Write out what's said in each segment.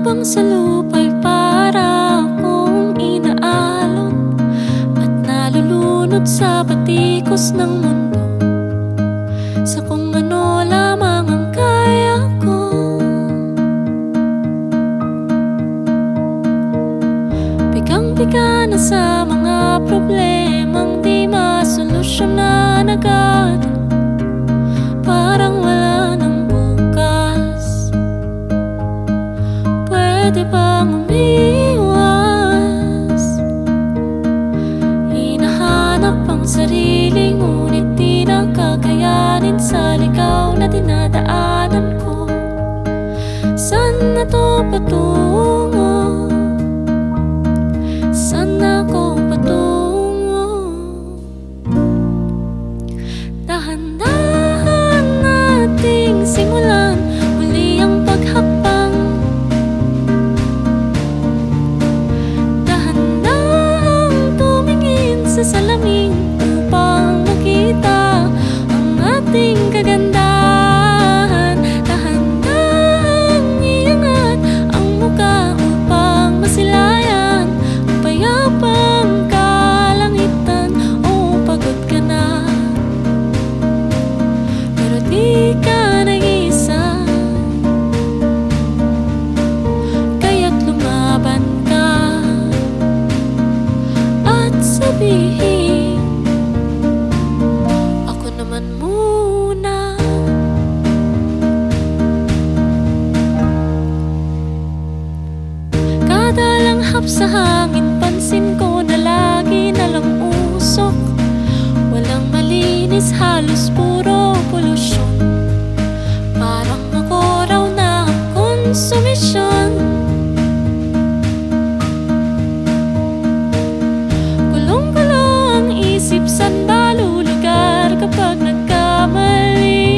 habang sa lupa'y para akong inaalon at nalulunod sa batikos ng mundo, sa kung ano lamang ang kaya ko. Bigang-biga na sa mga problemang di masolusyonan agad, parang wala ng bukas. Pwede bang umiwas? Hinahanap ang sarili, ngunit di nakakayanin sa ligaw na dinadaanan ko. Saan na to patungo? Saan ako patungo? Dahan-dahan nating simulan muli ang paghakbang. Dahan-dahang tumingin sa salamin upang makita ang ating kagandahan. Dahan-dahang iangat ang muka upang masilayan ang payapang kalangitan. O pagod ka na, pero di ka nag-iisa, kaya't lumaban ka at sabihin, ako naman muna. Kada langhap sa hangin, pansin ko na lagi nalang usok. Walang malinis, halos puro polusyon. Parang ako raw na ang konsumisyon. Gulong-gulo ang isip, saan ba lulugar kapag nagkamali?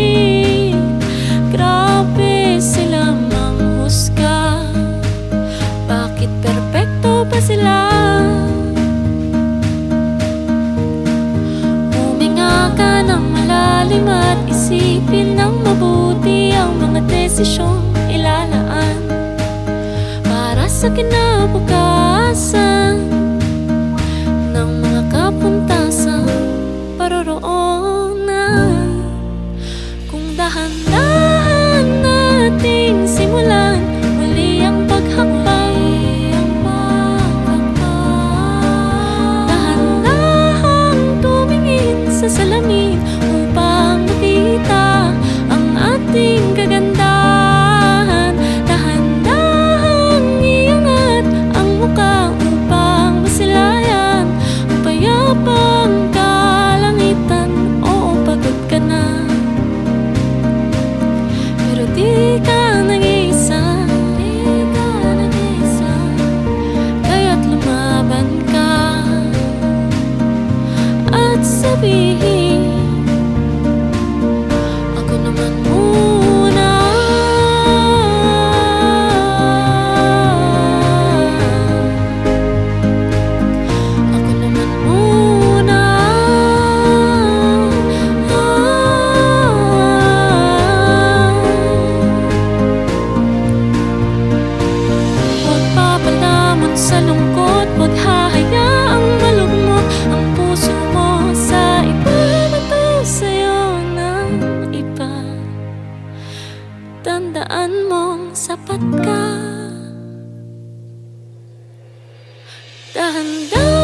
Grabe sila manghusga, bakit perpekto ba sila? Huminga ka ng malalim at isipin ng mabuti ang mga desisyong ilalaan para sa kinabukasan ng mga kapuntasang paroroonan. Kung dahan-dahan nating simulan muli ang paghakbang, dahan-dahang tumingin sa salamin upang makita ang ating kagandahan. Dahan-dahang iangat ang muka upang masilayan ang payapang kalangitan. Oo, pagod ka na, pero di ka nag-iisa, kaya't lumaban ka at sabihin, ako naman muna. Ako naman muna. Huwag papalamon sa lungkot, huwag hahayaang malugmok ang puso mo sa iba na to sa'yo ng iba. Tandaan mong sapat ka. Dahan-dahan